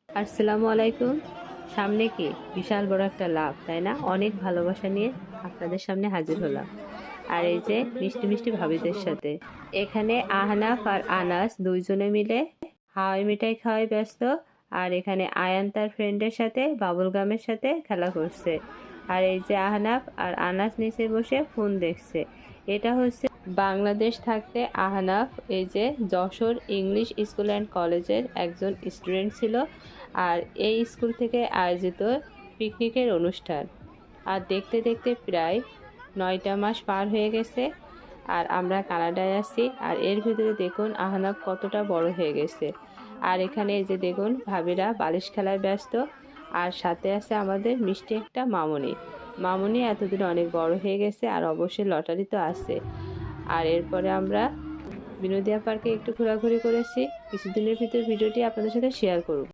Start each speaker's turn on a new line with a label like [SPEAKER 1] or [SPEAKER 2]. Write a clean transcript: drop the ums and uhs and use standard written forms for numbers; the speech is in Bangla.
[SPEAKER 1] আসসালামু আলাইকুম। সামনে কি বিশাল বড় একটা লাভ, তাই না? অনেক ভালোবাসা নিয়ে আপনাদের সামনে হাজির হলাম। আর এই যে মিষ্টি মিষ্টি ভাবিদের সাথে এখানে আহনাফ আর আনাস দুইজনে মিলে হাওয়াই মিঠাই খাওয়াই ব্যস্ত। আর এখানে আয়ান তার ফ্রেন্ডের সাথে বাবুল গামের সাথে খেলা করছে। আর এই যে আহনাফ আর আনাস নিচে বসে ফোন দেখছে। এটা হচ্ছে বাংলাদেশ থাকতে আহনাফ এই যে যশোর ইংলিশ স্কুল অ্যান্ড কলেজের একজন স্টুডেন্ট ছিল। আর এই স্কুল থেকে আয়োজিত পিকনিকের অনুষ্ঠান। আর দেখতে দেখতে প্রায় 9টা মাস পার হয়ে গেছে। আর আমরা কানাডায় আছি। আর এর ভিতরে দেখুন আহনাফ কতটা বড় হয়ে গেছে। আর এখানে এই যে দেখুন ভাবিরা বালিশ খেলায় ব্যস্ত। আর সাথে আছে আমাদের মিষ্টি একটা মামুনি। মামুনি এতদিন অনেক বড় হয়ে গেছে, আর অবশ্যই লটারি তো আছে। আর এরপরে আমরা বিনোদিয়া পার্কে একটু ঘোরাঘুরি করেছি। কিছুদিনের ভিতর ভিডিওটি আপনাদের সাথে শেয়ার করব।